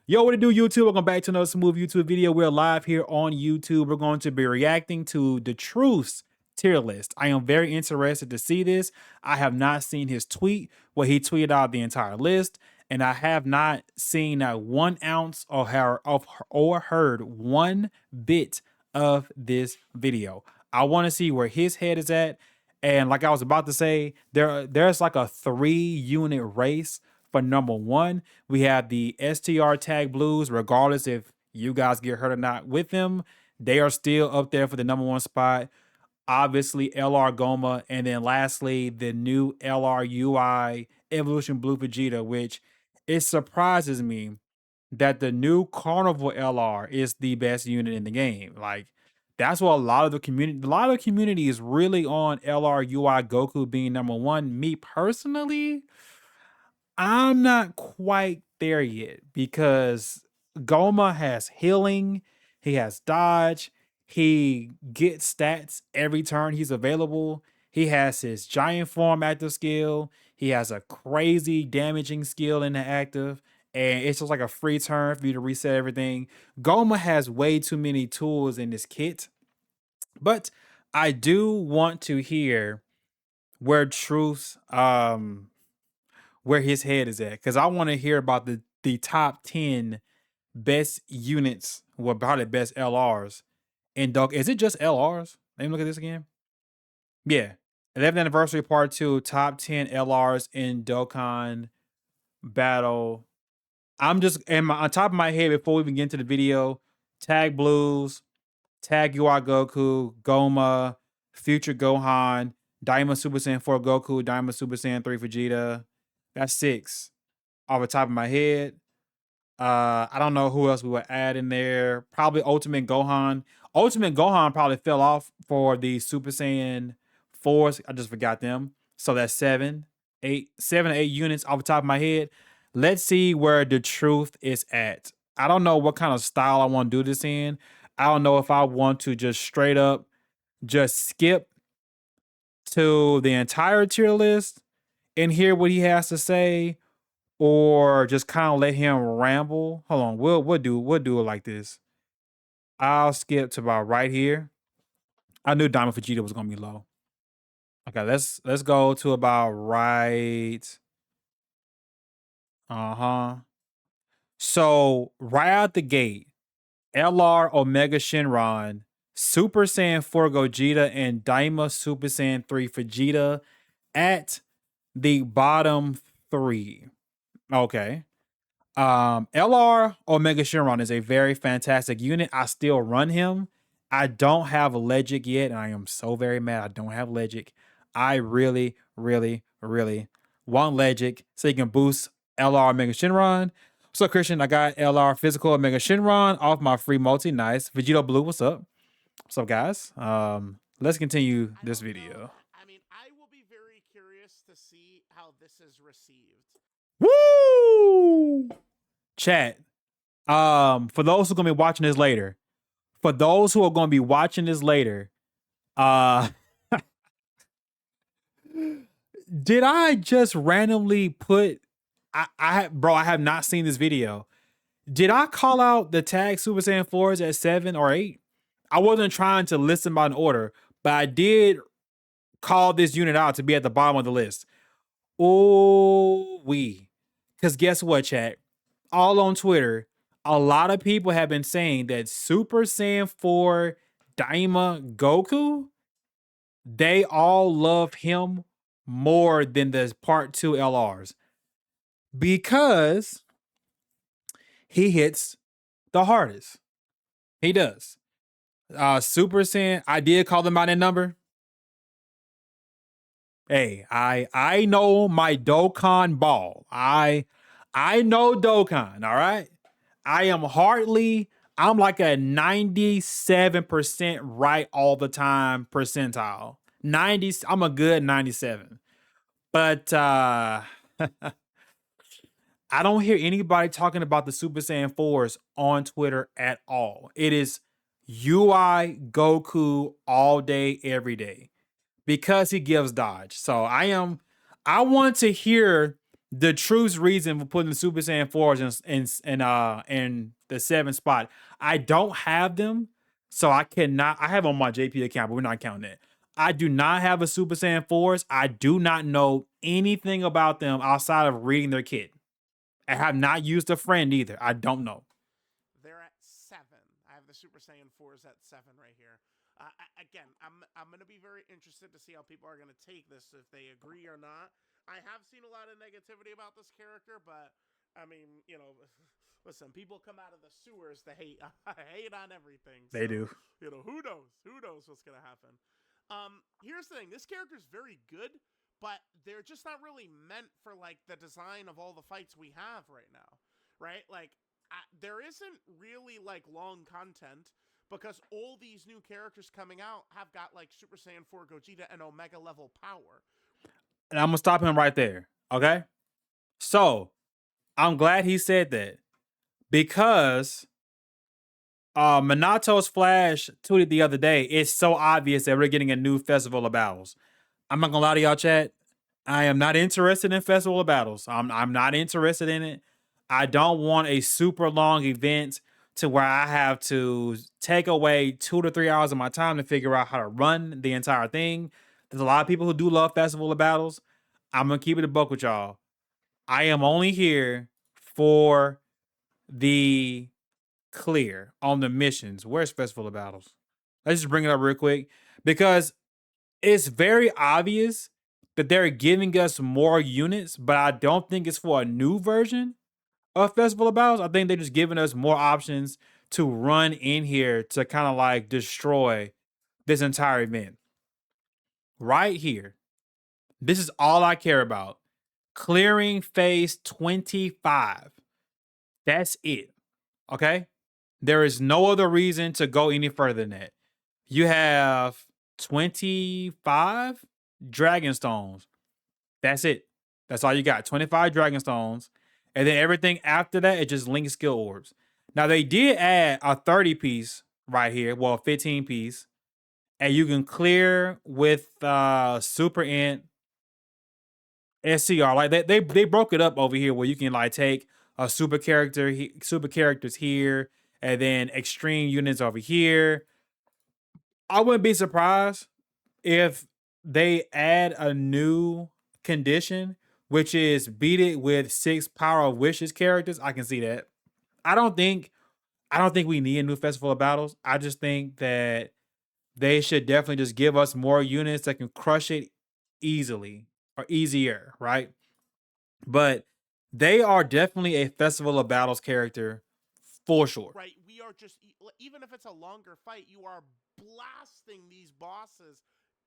Yo, what it do, YouTube? Welcome back to another smooth YouTube video. We're live here on YouTube. We're going to be reacting to Datruth'S tier list. I am very interested to see this. I have not seen his tweet where he tweeted out the entire list, and I have not seen not 1 ounce or heard one bit of this video. I want to see where his head is at. And like I was about to say, there's like a 3-unit race for number 1. We have the STR Tag Blues, regardless if you guys get hurt or not with them. They are still up there for the number 1 spot. Obviously, LR Goma. And then lastly, the new LR UI Evolution Blue Vegeta, which it surprises me that the new Carnival LR is the best unit in the game. Like, that's what a lot of the community is really on LR UI Goku being number 1. Me personally, I'm not quite there yet because Goma has healing, he has dodge, he gets stats every turn he's available. He has his giant form active skill. He has a crazy damaging skill in the active, and it's just like a free turn for you to reset everything. Goma has way too many tools in this kit, but I do want to hear where Truth's where his head is at, because I want to hear about the top 10 best units, well, probably best LRs in Dokkan. Is it just LRs? Let me look at this again. Yeah. 11th anniversary part 2, top 10 LRs in Dokkan battle. I'm just on top of my head before we even get into the video. Tag Blues, Tag UI Goku, Goma, Future Gohan, Diamond Super Saiyan 4 Goku, Diamond Super Saiyan 3 Vegeta. That's 6 off the top of my head. I don't know who else we would add in there. Probably Ultimate Gohan. Ultimate Gohan probably fell off for the Super Saiyan 4s. I just forgot them. So that's 7 to 8 units off the top of my head. Let's see where the truth is at. I don't know what kind of style I want to do this in. I don't know if I want to just straight up just skip to the entire tier list and hear what he has to say, or just kind of let him ramble. Hold on, we'll do it like this. I'll skip to about right here. I knew Diamond Vegeta was gonna be low. Okay, let's go to about right. So right out the gate, LR Omega Shenron, Super Saiyan 4 Gogeta, and Daima Super Saiyan 3 Vegeta at the bottom 3. Okay. LR Omega Shenron is a very fantastic unit. I still run him. I don't have a Legic yet, and I am so very mad I don't have Legic. I really, really, really want Legic so you can boost LR Omega Shenron. So Christian, I got LR Physical Omega Shenron off my free multi. Nice. Vegito Blue, what's up? What's up, guys? Let's continue this video. I mean, I will be very curious to see how this is received. Woo! Chat. For those who are gonna be watching this later, did I just randomly put? Bro, I have not seen this video. Did I call out the tag Super Saiyan 4s at 7 or 8? I wasn't trying to list them by an order, but I did call this unit out to be at the bottom of the list. Oh, because guess what, chat? All on Twitter, a lot of people have been saying that Super Saiyan 4 Daima Goku, they all love him more than the part 2 LRs because he hits the hardest. He does. Super Saiyan, I did call them by that number. Hey, I know my Dokkan ball. I know Dokkan, all right? I'm like a 97% right all the time percentile. 90, I'm a good 97. But I don't hear anybody talking about the Super Saiyan 4s on Twitter at all. It is UI Goku all day, every day, because he gives dodge. So I want to hear the true reason for putting the Super Saiyan 4s in the 7th spot. I don't have them, so I cannot. I have them on my JP account, but we're not counting it. I do not have a Super Saiyan 4s. I do not know anything about them outside of reading their kit. I have not used a friend either. I don't know. They're at 7. I have the Super Saiyan 4s at 7 right here. Again, I'm going to be very interested to see how people are going to take this, if they agree or not. I have seen a lot of negativity about this character, but I mean, you know, listen, people come out of the sewers to hate hate on everything. They So, do. you know, who knows? Who knows what's going to happen? Here's the thing. This character is very good, but they're just not really meant for like the design of all the fights we have right now, right? Like there isn't really like long content because all these new characters coming out have got like Super Saiyan 4 Gogeta and Omega level power. And I'm gonna stop him right there. Okay. So I'm glad he said that because Minato's Flash tweeted the other day. It's so obvious that we're getting a new Festival of Battles. I'm not gonna lie to y'all, chat. I am not interested in Festival of Battles. I'm not interested in it. I don't want a super long event to where I have to take away 2 to 3 hours of my time to figure out how to run the entire thing. There's a lot of people who do love Festival of Battles. I'm gonna keep it a buck with y'all. I am only here for the clear on the missions. Where's Festival of Battles? Let's just bring it up real quick because it's very obvious that they're giving us more units, but I don't think it's for a new version of Festival of Battles. I think they're just giving us more options to run in here to kind of like destroy this entire event. Right here. This is all I care about. Clearing phase 25. That's it. Okay? There is no other reason to go any further than that. You have 25 Dragon Stones. That's it. That's all you got. 25 Dragon Stones. And then everything after that, it just links skill orbs. Now, they did add a 30 piece right here. Well, 15 piece. And you can clear with Super Int SCR. Like they broke it up over here where you can like take a super characters here, and then extreme units over here. I wouldn't be surprised if they add a new condition, which is beat it with 6 Power of Wishes characters. I can see that. I don't think we need a new Festival of Battles. I just think that they should definitely just give us more units that can crush it easily or easier, right? But they are definitely a Festival of Battles character for sure. Right, we are just, even if it's a longer fight, you are blasting these bosses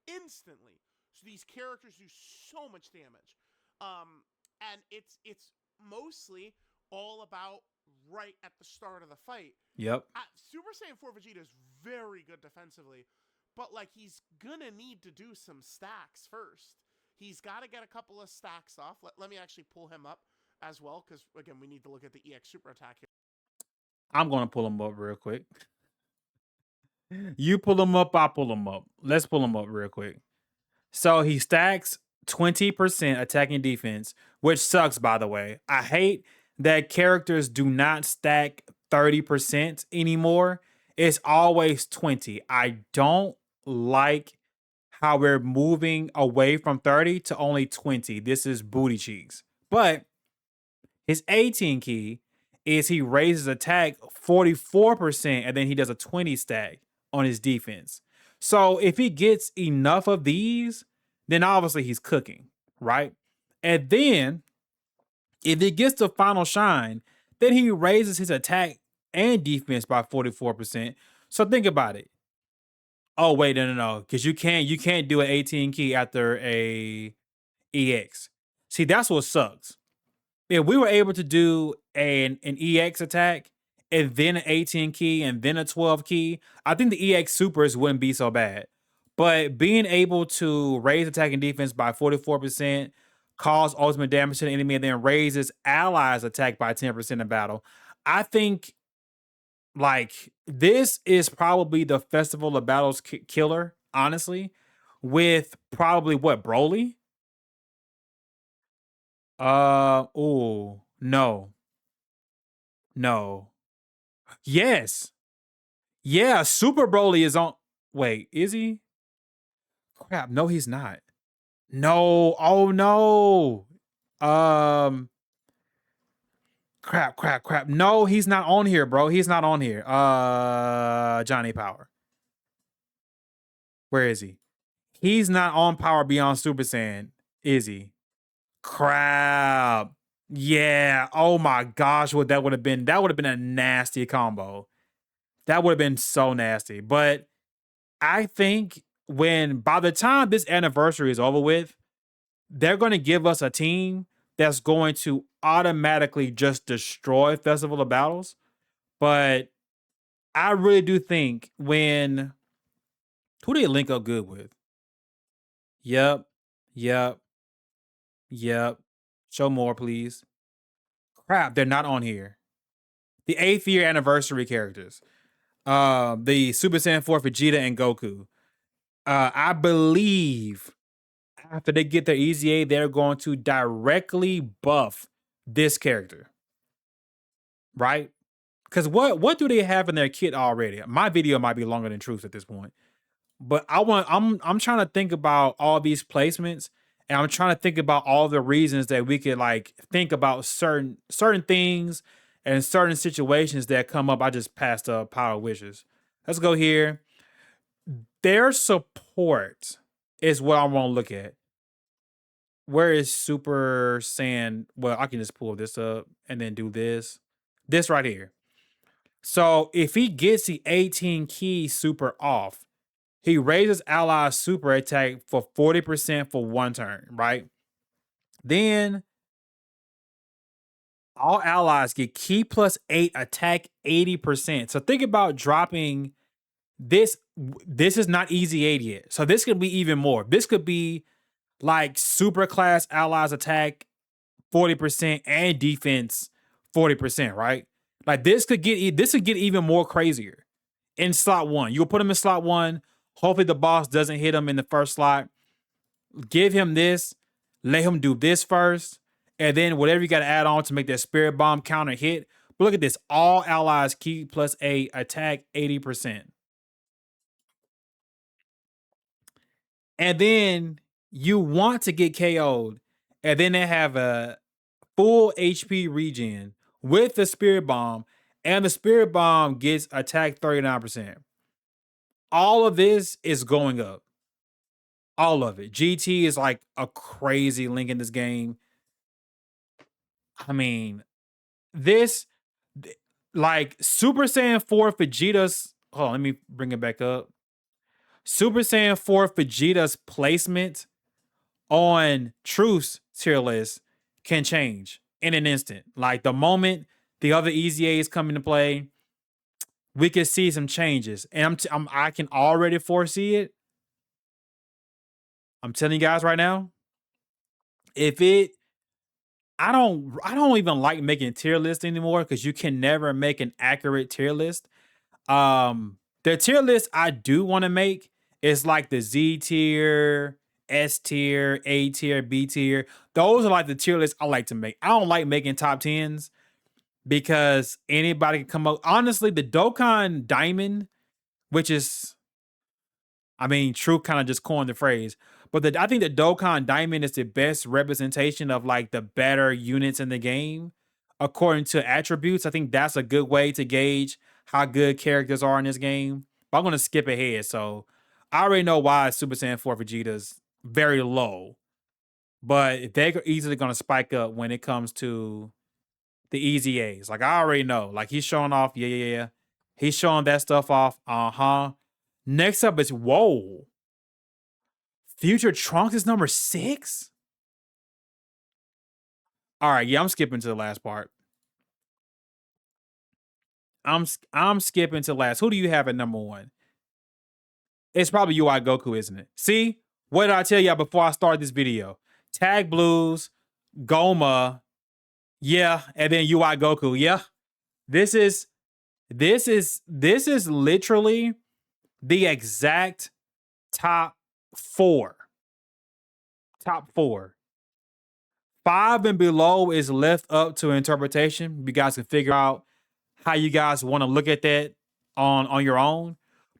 instantly. So these characters do so much damage. And it's mostly all about right at the start of the fight. Yep. Super Saiyan 4 Vegeta is very good defensively, but like he's gonna need to do some stacks first. He's got to get a couple of stacks off. Let me actually pull him up as well, because again, we need to look at the EX super attack here. I'm gonna pull him up real quick. You pull him up, I pull him up. Let's pull him up real quick. So he stacks 20% attacking defense, which sucks, by the way. I hate that characters do not stack 30% anymore. It's always 20. I don't like how we're moving away from 30 to only 20. This is booty cheeks. But his 18 key is he raises attack 44% and then he does a 20 stack on his defense. So if he gets enough of these, then obviously he's cooking, right? And then if he gets to Final Shine, then he raises his attack and defense by 44%. So think about it. Oh wait, no, because you can't do an 18 key after a EX. See, that's what sucks. If we were able to do an EX attack and then an 18 key and then a 12 key, I think the EX supers wouldn't be so bad. But being able to raise attack and defense by 44%, cause ultimate damage to the enemy, and then raises allies attack by 10% in battle, I think like this is probably the Festival of Battles killer, honestly, with probably what, Broly? Oh, no. No. Yes. Yeah, Super Broly is on. Wait, is he? Crap, no, he's not. No. Oh no. Um crap. No, he's not on here, bro. He's not on here. Johnny Power. Where is he? He's not on Power Beyond Super Saiyan, is he? Crap. Yeah. Oh my gosh, what that would have been. That would have been a nasty combo. That would have been so nasty. But I think when by the time this anniversary is over with, they're going to give us a team that's going to automatically just destroy Festival of Battles. But I really do think when who do they link up good with? Yep, yep, yep. Show more, please. Crap, they're not on here. The 8th year anniversary characters. The Super Saiyan 4 Vegeta and Goku. I believe after they get their EZA, they're going to directly buff this character. Right? Because what do they have in their kit already? My video might be longer than Truth at this point. But I'm trying to think about all these placements, and I'm trying to think about all the reasons that we could like think about certain things and certain situations that come up. I just passed up Power Wishes. Let's go here. Their support is what I want to look at. Where is Super Saiyan? Well, I can just pull this up and then do this. This right here. So if he gets the 18 key super off, he raises allies super attack for 40% for one turn, right? Then all allies get key plus 8 attack 80%. So think about dropping this. This is not easy 8 yet. So this could be even more. This could be like super class allies attack 40% and defense 40%, right? Like this could get even more crazier in slot 1. You'll put him in slot 1. Hopefully the boss doesn't hit him in the first slot. Give him this, let him do this first, and then whatever you got to add on to make that spirit bomb counter hit. But look at this. All allies key plus a attack 80%. And then you want to get KO'd, and then they have a full HP regen with the spirit bomb, and the spirit bomb gets attack 39%. All of this is going up. All of it. GT is like a crazy link in this game. I mean, this like Super Saiyan 4 Vegeta's. Hold on, let me bring it back up. Super Saiyan 4 Vegeta's placement on Truth's tier list can change in an instant. Like the moment the other EZAs come into play, we can see some changes, and I can already foresee it. I'm telling you guys right now, if it, I don't even like making tier lists anymore because you can never make an accurate tier list. The tier list I do want to make is like the Z tier, S tier, A tier, B tier. Those are like the tier lists I like to make. I don't like making top 10s because anybody can come up. Honestly, the Dokkan Diamond, which is, I mean, True kind of just coined the phrase, but I think the Dokkan Diamond is the best representation of like the better units in the game according to attributes. I think that's a good way to gauge how good characters are in this game. But I'm gonna skip ahead, so I already know why Super Saiyan 4 Vegeta's very low, but they're easily gonna spike up when it comes to the EZAs. Like I already know, like he's showing off, yeah. He's showing that stuff off. Next up is whoa. Future Trunks is number 6? All right, yeah, I'm skipping to the last part. I'm skipping to last. Who do you have at number 1? It's probably UI Goku, isn't it? See? What did I tell y'all before I start this video? Tag Blues, Goma, yeah, and then UI Goku. Yeah. This is literally the exact top 4. Top 4. 5 and below is left up to interpretation. You guys can figure out how you guys want to look at that on your own.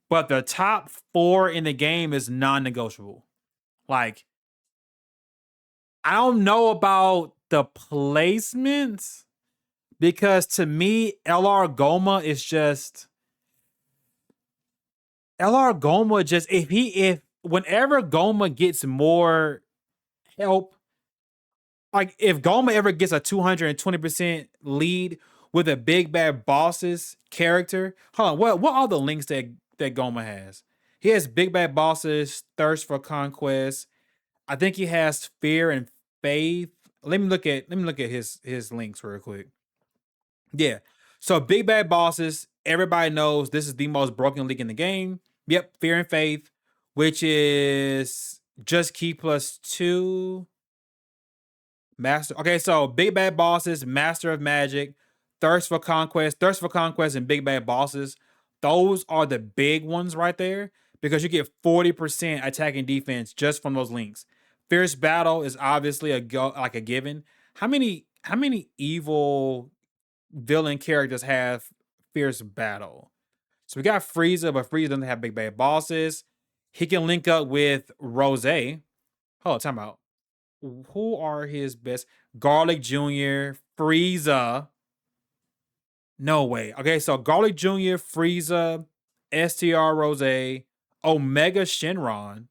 But the top 4 in the game is non-negotiable. Like, I don't know about the placements because to me, LR Goma is just LR Goma. Just if whenever Goma gets more help, like if Goma ever gets a 220% lead with a big bad bosses character, hold on, what are the links that Goma has? He has big bad bosses, thirst for conquest. I think he has fear and faith. Let me look at his links real quick. Yeah. So big bad bosses, everybody knows this is the most broken league in the game. Yep, fear and faith, which is just key +2. Master. Okay, so big bad bosses, master of magic, thirst for conquest, and big bad bosses. Those are the big ones right there because you get 40% attack and defense just from those links. Fierce battle is obviously like a given. How many evil villain characters have fierce battle? So we got Frieza, but Frieza doesn't have big bad bosses. He can link up with Rose. Hold on, time out. Who are his best? Garlic Jr., Frieza. No way. Okay, so Garlic Jr., Frieza, STR Rose, Omega Shenron,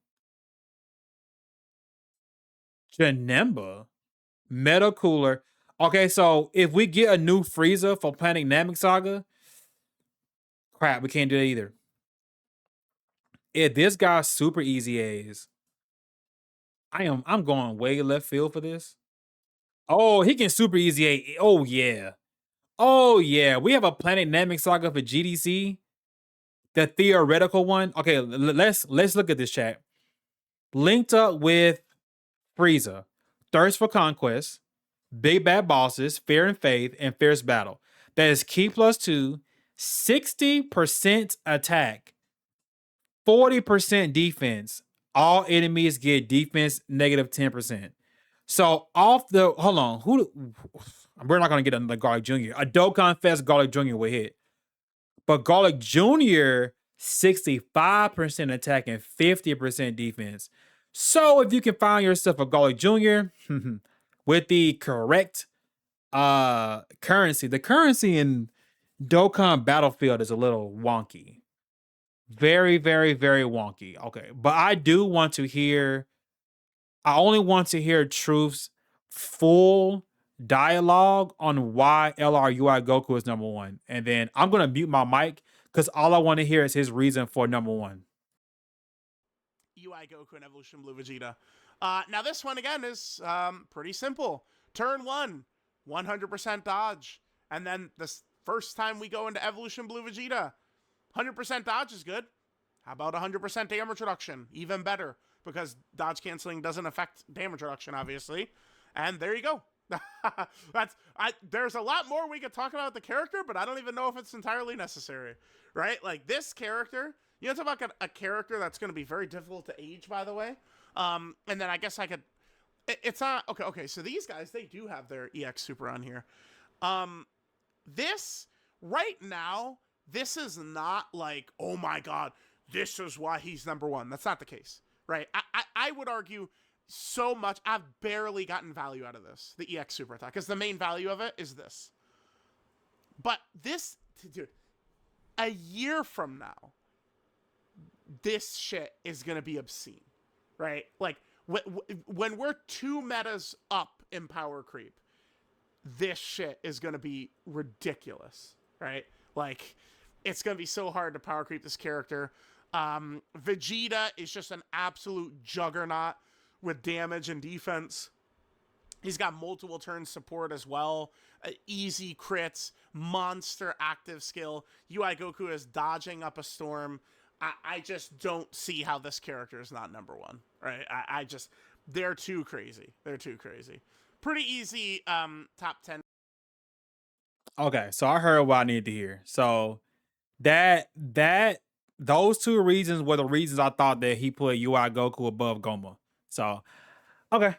Janemba, Meta Cooler. Okay, so if we get a new Frieza for Planet Namek Saga, crap, we can't do that either. If this guy's super easy A's, I'm going way left field for this. Oh, he can super easy A. Oh yeah. Oh yeah. We have a Planet Namek Saga for GDC. The theoretical one. Okay, let's look at this chat. Linked up with Frieza, Thirst for Conquest, Big Bad Bosses, Fear and Faith, and Fierce Battle. That is key +2, 60% attack, 40% defense. All enemies get defense -10%. So off the hold on, we're not gonna get another Garlic Jr. A Dokkan Fest Garlic Jr. will hit. But Garlic Jr., 65% attack and 50% defense. So if you can find yourself a Garlic Jr. with the correct currency, the currency in Dokkan Battlefield is a little wonky. Very, very, very wonky. Okay. But I only want to hear Truth's full dialogue on why LRUI Goku is number 1. And then I'm going to mute my mic because all I want to hear is his reason for number 1. UI Goku and Evolution Blue Vegeta. Now this one again is pretty simple. Turn 1, 100% dodge. And then the first time we go into Evolution Blue Vegeta, 100% dodge is good. How about 100% damage reduction? Even better, because dodge canceling doesn't affect damage reduction, obviously. And there you go. There's a lot more we could talk about the character, but I don't even know if it's entirely necessary, right? Like this character, you know, talk about a character that's going to be very difficult to age, by the way. And then I guess I could. It's not okay. So these guys, they do have their EX Super on here. This right now, this is not like, oh my god, this is why he's number 1. That's not the case, right? I would argue so much. I've barely gotten value out of this, the EX Super Attack, because the main value of it is this. But this, dude, a year from now, this shit is going to be obscene, right? Like, when we're 2 metas up in power creep, this shit is going to be ridiculous, right? Like, it's going to be so hard to power creep this character. Vegeta is just an absolute juggernaut with damage and defense. He's got multiple turn support as well. Easy crits, monster active skill. UI Goku is dodging up a storm. I just don't see how this character is not number 1, right? They're too crazy. They're too crazy. Pretty easy top 10. Okay, so I heard what I needed to hear. So those 2 reasons were the reasons I thought that he put UI Goku above Goma. So okay.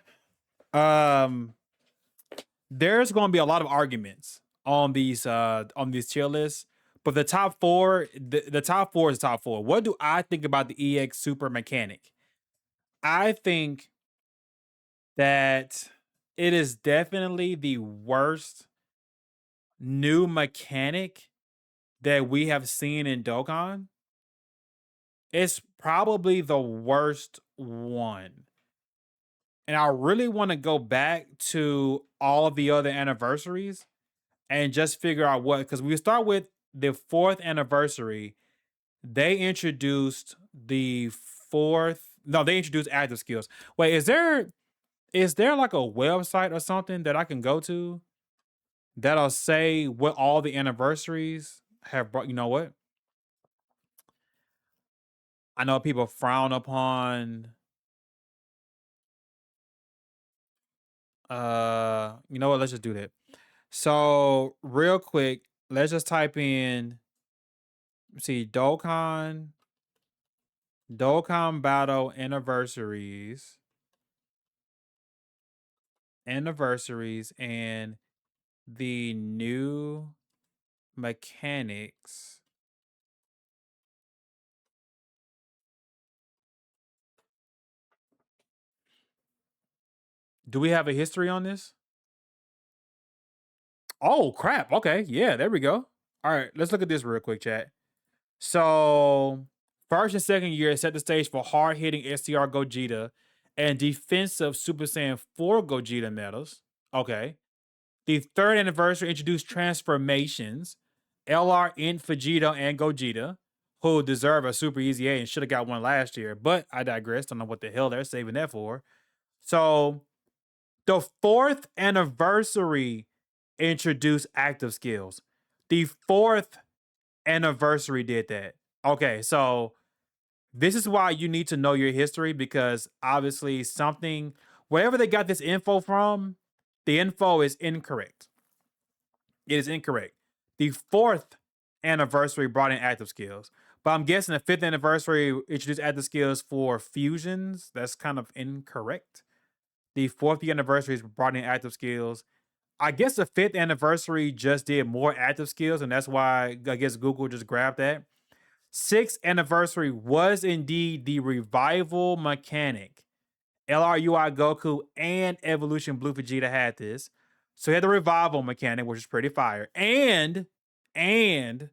there's going to be a lot of arguments on these tier lists, but the top four, the top four is the top four. What do I think about the EX Super mechanic? I think that it is definitely the worst new mechanic that we have seen in Dokkan. It's probably the worst one. And I really want to go back to all of the other anniversaries and just figure out what, because we start with the 4th anniversary. They introduced the they introduced active skills. Wait, is there like a website or something that I can go to that'll say what all the anniversaries have brought? You know what? I know people frown upon you know what, let's just do that. So real quick, let's just type in, see, Dokkan battle anniversaries and the new mechanics. Do we have a history on this? Oh crap. Okay. Yeah, there we go. All right, let's look at this real quick, chat. So, first and second year set the stage for hard-hitting STR Gogeta and defensive Super Saiyan 4 Gogeta medals. Okay. The third anniversary introduced transformations, LR Int Vegito and Gogeta, who deserve a super easy A and should have got one last year, but I digress. Don't know what the hell they're saving that for. So, the 4th anniversary introduced active skills. The 4th anniversary did that. Okay, so this is why you need to know your history, because obviously wherever they got this info from, the info is incorrect. It is incorrect. The 4th anniversary brought in active skills, but I'm guessing the 5th anniversary introduced active skills for fusions. That's kind of incorrect. The 4th anniversary brought in active skills. I guess the 5th anniversary just did more active skills, and that's why I guess Google just grabbed that. 6th anniversary was indeed the revival mechanic. LRUI Goku and Evolution Blue Vegeta had this. So he had the revival mechanic, which is pretty fire. And the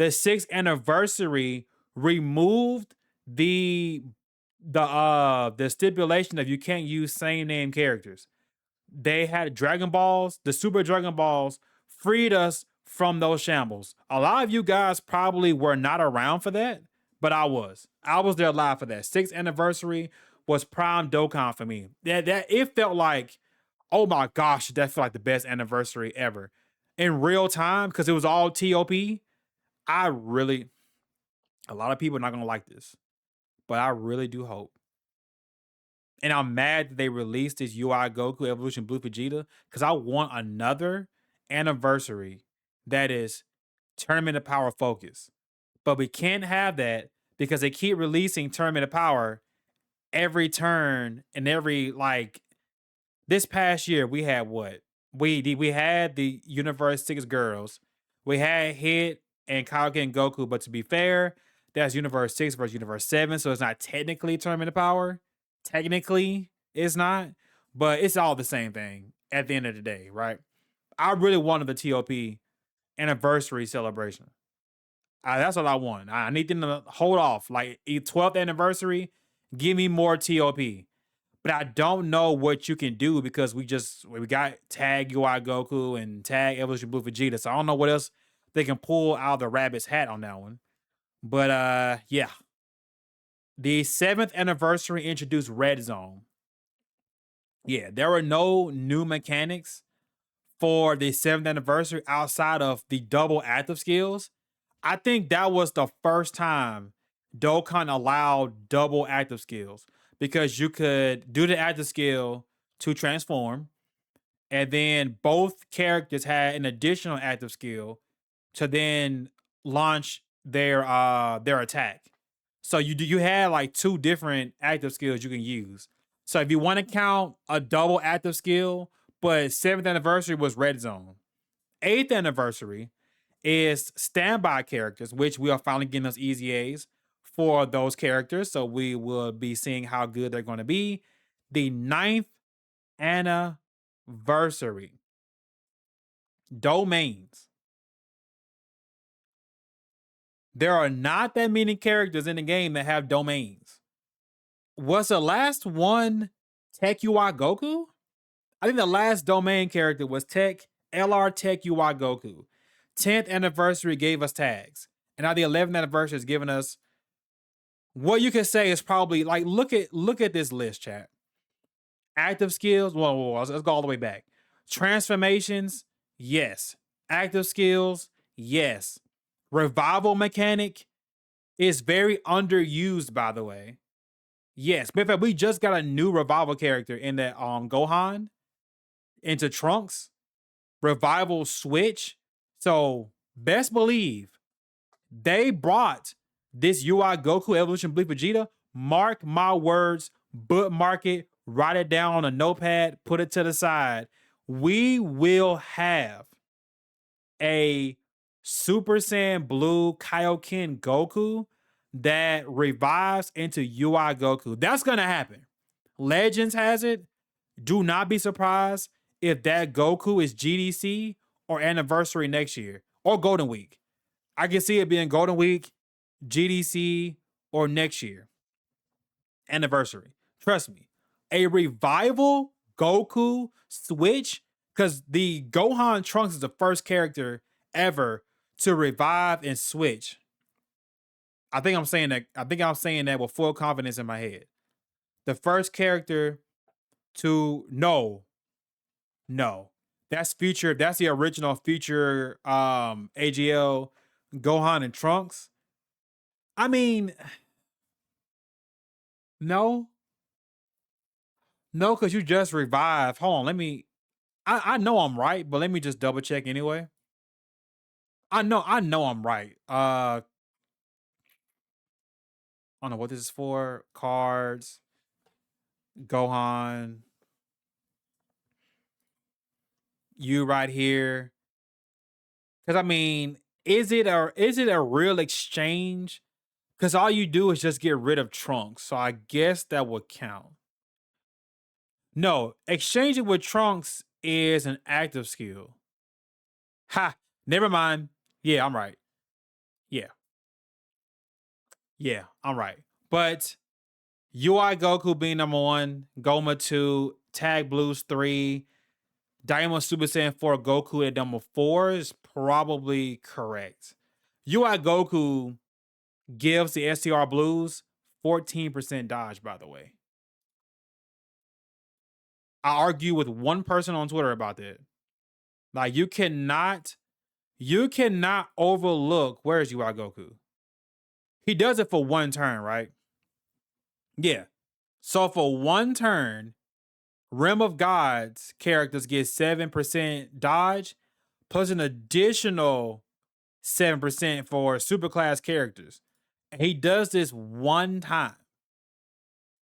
6th anniversary removed the stipulation of you can't use same name characters. They had Dragon Balls, the Super Dragon Balls freed us from those shambles. A lot of you guys probably were not around for that, but I was. I was there live for that. 6th anniversary was prime Dokkan for me. That it felt like, oh my gosh, that felt like the best anniversary ever. In real time, because it was all TOP. A lot of people are not gonna like this, but I really do hope. And I'm mad that they released this UI Goku Evolution Blue Vegeta, because I want another anniversary that is Tournament of Power focus. But we can't have that because they keep releasing Tournament of Power every turn and every, like, this past year we had what? We had the Universe 6 girls. We had Hit and Kaioken and Goku, but to be fair, that's Universe 6 versus Universe 7, so it's not technically Tournament of Power. Technically, it's not, but it's all the same thing at the end of the day, right? I really wanted the TOP anniversary celebration. That's what I want. I need them to hold off. Like 12th anniversary, give me more TOP. But I don't know what you can do because we got tag UI Goku and tag Evolution Blue Vegeta. So I don't know what else they can pull out of the rabbit's hat on that one. But yeah. The 7th anniversary introduced Red Zone. Yeah, there were no new mechanics for the 7th anniversary outside of the double active skills. I think that was the first time Dokkan allowed double active skills, because you could do the active skill to transform, and then both characters had an additional active skill to then launch their attack. So you had like 2 different active skills you can use. So if you want to count a double active skill but 7th anniversary was Red Zone. 8th anniversary is standby characters, which we are finally getting us easy A's for those characters. So we will be seeing how good they're going to be. The 9th anniversary domains. There are not that many characters in the game that have domains. Was the last one Tech UI Goku? I think the last domain character was Tech LR Tech UI Goku. 10th anniversary gave us tags. And now the 11th anniversary is giving us what you could say is probably like look at this list, chat. Active skills, whoa, let's go all the way back. Transformations, yes. Active skills, yes. Revival mechanic is very underused, by the way. Yes, but in fact, we just got a new revival character in that Gohan into Trunks. Revival switch. So best believe they brought this UI Goku Evolution Bleep Vegeta. Mark my words, bookmark it, write it down on a notepad, put it to the side. We will have a Super Saiyan Blue Kaioken Goku that revives into UI Goku. That's going to happen. Legends has it. Do not be surprised if that Goku is GDC or anniversary next year or Golden Week. I can see it being Golden Week, GDC, or next year. Anniversary. Trust me. A revival Goku switch, because the Gohan Trunks is the first character ever to revive and switch. I think I'm saying that with full confidence in my head. The first character to no. That's future. That's the original future AGL Gohan and Trunks. I mean, no, because you just revived. Hold on, I know I'm right, but let me just double check anyway. I know I'm right. I don't know what this is for. Cards, Gohan, you right here. Because I mean, is it a real exchange? Because all you do is just get rid of Trunks, so I guess that would count. No, exchanging with Trunks is an active skill. Ha! Never mind. Yeah, I'm right. Yeah, I'm right. But UI Goku being number 1, Goma 2, Tag Blues 3, Diamond Super Saiyan 4 Goku at number 4 is probably correct. UI Goku gives the STR Blues 14% dodge, by the way. I argue with one person on Twitter about that. Like, you cannot overlook, where is UI Goku? He does it for one turn, right? Yeah. So for one turn, Realm of Gods characters get 7% dodge, plus an additional 7% for superclass characters. And he does this one time.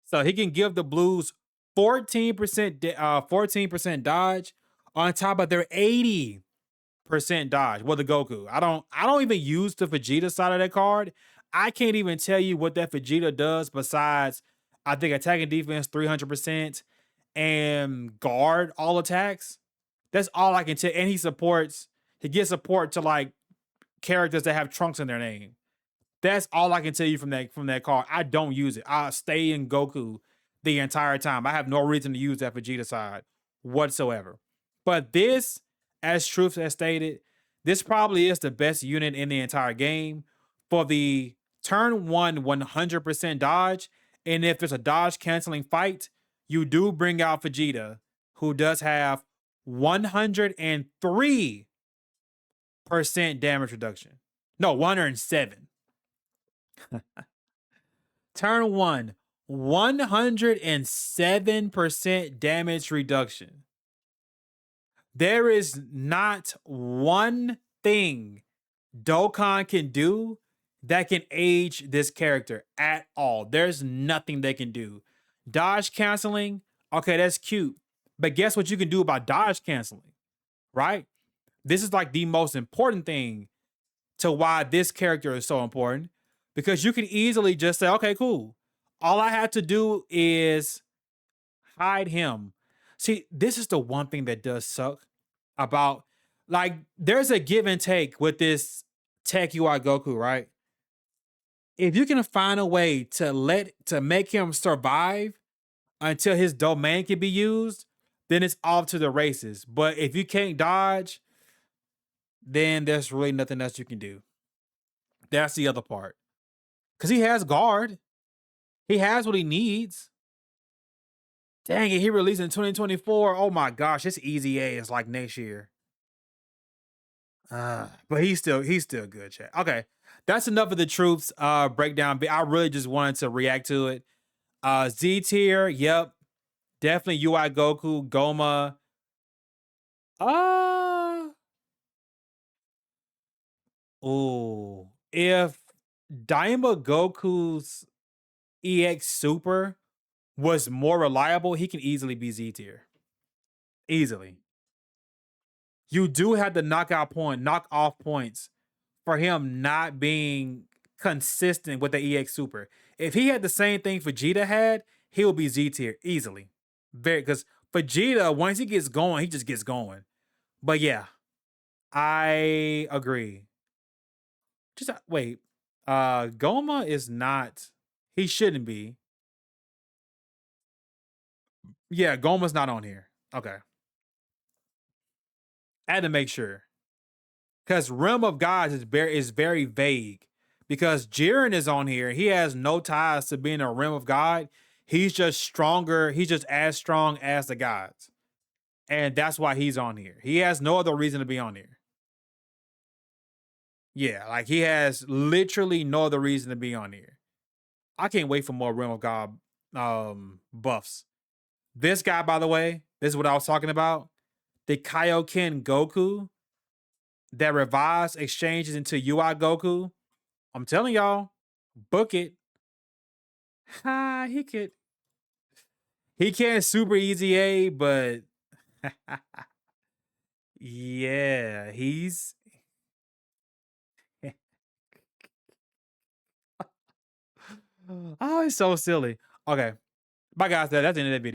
So he can give the Blues 14% dodge on top of their 80% dodge. Well, the Goku. I don't even use the Vegeta side of that card. I can't even tell you what that Vegeta does besides, I think, attack and defense 300% and guard all attacks. That's all I can tell. And he gives support to like characters that have Trunks in their name. That's all I can tell you from that card. I don't use it. I stay in Goku the entire time. I have no reason to use that Vegeta side whatsoever. But this, as Truth has stated, this probably is the best unit in the entire game for the turn 1 100% dodge. And if it's a dodge canceling fight, you do bring out Vegeta, who does have 103% damage reduction. No, 107. Turn 1, 107% damage reduction. There is not one thing Dokkan can do that can age this character at all. There's nothing they can do. Dodge canceling, okay, that's cute. But guess what you can do about dodge canceling, right? This is like the most important thing to why this character is so important, because you can easily just say, okay, cool. All I have to do is hide him. See, this is the one thing that does suck about, like, there's a give and take with this tech UI Goku, right? If you can find a way to make him survive until his domain can be used, then it's off to the races. But if you can't dodge, then there's really nothing else you can do. That's the other part. Because he has guard. He has what he needs. Dang it, he released in 2024. Oh my gosh, it's easy A. It's like next year. But he's still good, chat. Okay. That's enough of the troops breakdown. I really just wanted to react to it. Z tier, yep. Definitely UI Goku, Goma. If Daima Goku's EX Super was more reliable, he can easily be Z tier. Easily. You do have the knock off points for him not being consistent with the EX Super. If he had the same thing Vegeta had, he would be Z tier easily. Very, because Vegeta, once he gets going, he just gets going. But yeah, I agree. Just wait. Goma is not. He shouldn't be. Yeah, Goma's not on here. Okay. I had to make sure. Because Realm of Gods is very vague. Because Jiren is on here. He has no ties to being a Realm of God. He's just stronger. He's just as strong as the gods. And that's why he's on here. He has no other reason to be on here. Yeah, like he has literally no other reason to be on here. I can't wait for more Realm of God buffs. This guy, by the way, this is what I was talking about. The Kaioken Goku that revives exchanges into UI Goku. I'm telling y'all, book it. He could. He can't super easy A, but yeah, he's. Oh, it's so silly. Okay, bye guys. That's the end of that video.